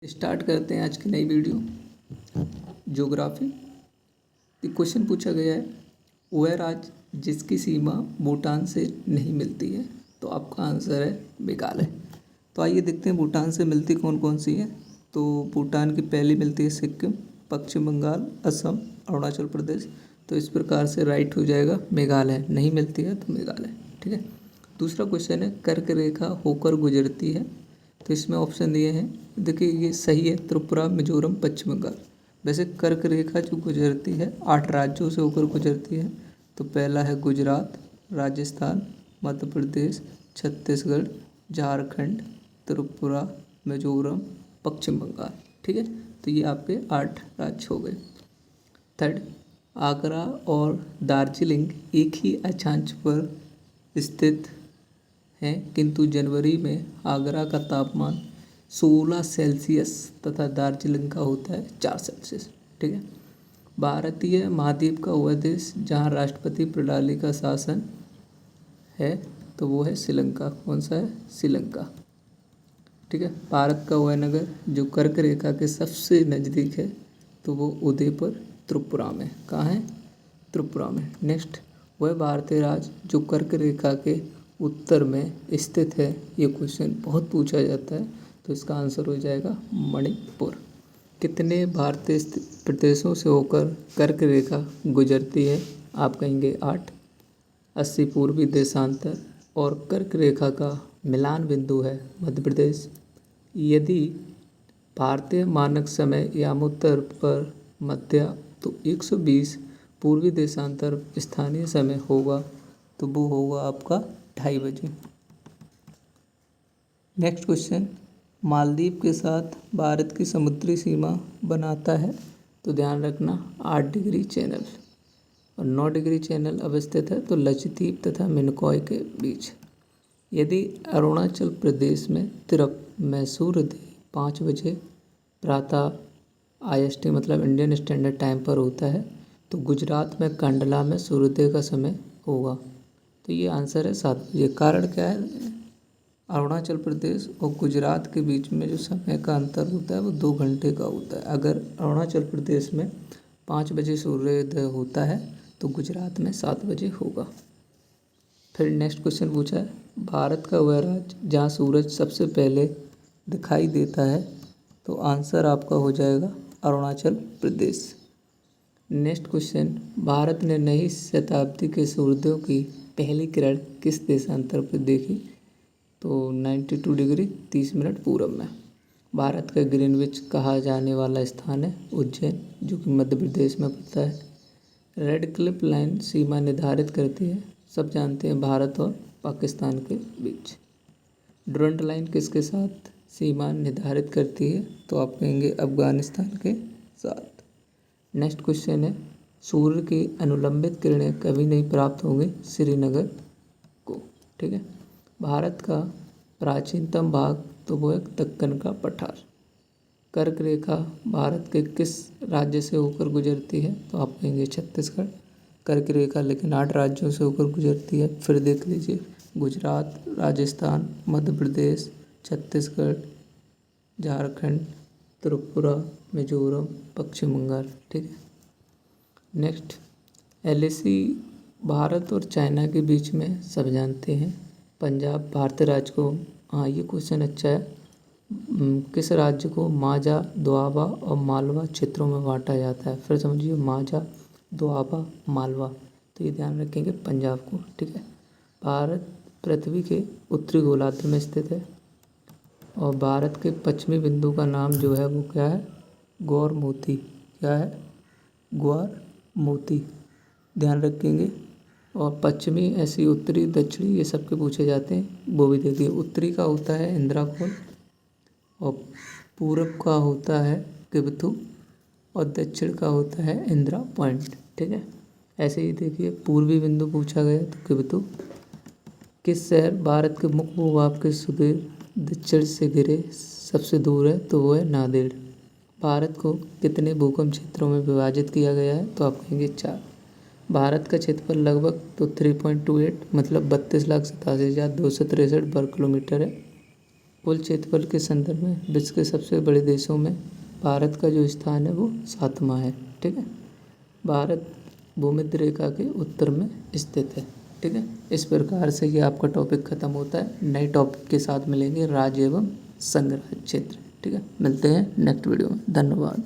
Start करते हैं आज की नई वीडियो। ज्योग्राफी। क्वेश्चन पूछा गया है, वह राज्य जिसकी सीमा भूटान से नहीं मिलती है। तो आपका आंसर है मेघालय। तो आइए देखते हैं भूटान से मिलती कौन कौन सी है। तो भूटान की पहली मिलती है सिक्किम, पश्चिम बंगाल, असम, अरुणाचल प्रदेश। तो इस प्रकार से राइट हो जाएगा मेघालय। नहीं मिलती है तो मेघालय। ठीक है। दूसरा क्वेश्चन है, कर्क रेखा होकर गुजरती है। तो इसमें ऑप्शन दिए हैं, देखिए ये सही है, त्रिपुरा, मिजोरम, पश्चिम बंगाल। वैसे कर्क रेखा जो गुजरती है 8 राज्यों से होकर गुजरती है। तो पहला है गुजरात, राजस्थान, मध्य प्रदेश, छत्तीसगढ़, झारखंड, त्रिपुरा, मिजोरम, पश्चिम बंगाल। ठीक है। तो ये आपके 8 राज्य हो गए। थर्ड, आगरा और दार्जिलिंग एक ही अक्षांश पर स्थित हैं, किंतु जनवरी में आगरा का तापमान 16 सेल्सियस तथा दार्जिलिंग का होता है 4 सेल्सियस। ठीक है। भारतीय महाद्वीप का वह देश जहाँ राष्ट्रपति प्रणाली का शासन है तो वो है श्रीलंका। कौन सा है? श्रीलंका। ठीक है। भारत का वह नगर जो कर्क रेखा के सबसे नज़दीक है तो वो उदयपुर, त्रिपुरा में। कहाँ है? त्रिपुरा में। नेक्स्ट, वह भारतीय राज्य जो कर्क रेखा के उत्तर में स्थित है। ये क्वेश्चन बहुत पूछा जाता है तो इसका आंसर हो जाएगा मणिपुर। कितने भारतीय प्रदेशों से होकर कर्क रेखा गुजरती है? आप कहेंगे 8। 80 पूर्वी देशांतर और कर्क रेखा का मिलान बिंदु है मध्य प्रदेश। यदि भारतीय मानक समय यामोत्तर पर मध्य तो 120 पूर्वी देशांतर स्थानीय समय होगा तो वो होगा आपका 2:30 बजे। नेक्स्ट क्वेश्चन, मालदीव के साथ भारत की समुद्री सीमा बनाता है। तो ध्यान रखना 8 डिग्री चैनल और 9 डिग्री चैनल अवस्थित है तो लक्षद्वीप तथा मिनिकॉय के बीच। यदि अरुणाचल प्रदेश में तिरप में सूर्योदय 5 बजे प्रातः IST मतलब इंडियन स्टैंडर्ड टाइम पर होता है तो गुजरात में कंडला में सूर्योदय का समय होगा। तो ये आंसर है 7 बजे। कारण क्या है? अरुणाचल प्रदेश और गुजरात के बीच में जो समय का अंतर होता है वो 2 घंटे का होता है। अगर अरुणाचल प्रदेश में 5 बजे सूर्योदय होता है तो गुजरात में 7 बजे होगा। फिर नेक्स्ट क्वेश्चन पूछा है, भारत का वह राज्य जहाँ सूरज सबसे पहले दिखाई देता है। तो आंसर आपका हो जाएगा अरुणाचल प्रदेश। नेक्स्ट क्वेश्चन, भारत ने नई शताब्दी के सूर्योदय की पहली किरण किस देशांतर पर देखी? तो 92 डिग्री 30 मिनट पूरब में। भारत का ग्रीनविच कहा जाने वाला स्थान है उज्जैन, जो कि मध्य प्रदेश में पड़ता है। रेड क्लिफ लाइन सीमा निर्धारित करती है, सब जानते हैं, भारत और पाकिस्तान के बीच। डुरंट लाइन किसके साथ सीमा निर्धारित करती है? तो आप कहेंगे अफगानिस्तान के साथ। नेक्स्ट क्वेश्चन है, सूर्य की अनुलंबित किरणें कभी नहीं प्राप्त होंगी श्रीनगर को। ठीक है। भारत का प्राचीनतम भाग तो वो है दक्कन का पठार। कर्क रेखा भारत के किस राज्य से होकर गुजरती है? तो आप कहेंगे छत्तीसगढ़। कर्क रेखा लेकिन 8 राज्यों से होकर गुजरती है। फिर देख लीजिए, गुजरात, राजस्थान, मध्य प्रदेश, छत्तीसगढ़, झारखंड, त्रिपुरा, मिजोरम, पश्चिम बंगाल। ठीक है। नेक्स्ट, LAC भारत और चाइना के बीच में सब जानते हैं। पंजाब भारतीय राज्य को, हाँ ये क्वेश्चन अच्छा है, किस राज्य को माझा, दोआबा और मालवा क्षेत्रों में बांटा जाता है? फिर समझिए, माझा, दोआबा, मालवा। तो ये ध्यान रखेंगे पंजाब को। ठीक है। भारत पृथ्वी के उत्तरी गोलार्ध में स्थित है और भारत के पश्चिमी बिंदु का नाम जो है वो क्या है? गौर मोती। क्या है? ग्वार मोती। ध्यान रखेंगे। और पश्चिमी ऐसी उत्तरी, दक्षिणी ये सब के पूछे जाते हैं, वो भी देखिए। उत्तरी का होता है इंदिरा कोल और पूरब का होता है किबथू और दक्षिण का होता है इंदिरा पॉइंट। ठीक है। ऐसे ही देखिए, पूर्वी बिंदु पूछा गया तो किबथू। किस शहर भारत के मुख्य भूभाग के सुदूर दक्षिण से घिरे सबसे दूर है? तो वो है नांदेड़। भारत को कितने भूखंड क्षेत्रों में विभाजित किया गया है? तो आप कहेंगे 4। भारत का क्षेत्रफल लगभग तो 3.28 मतलब 32,87,263 वर्ग किलोमीटर है। कुल क्षेत्रफल के संदर्भ में विश्व के सबसे बड़े देशों में भारत का जो स्थान है वो 7वां है। ठीक है, भारत भूमध्य रेखा के उत्तर में स्थित है। ठीक है, इस प्रकार से ये आपका टॉपिक खत्म होता है। नए टॉपिक के साथ मिलेंगे राज्य एवं संघ राज्य क्षेत्र। ठीक है, मिलते हैं नेक्स्ट वीडियो में। धन्यवाद।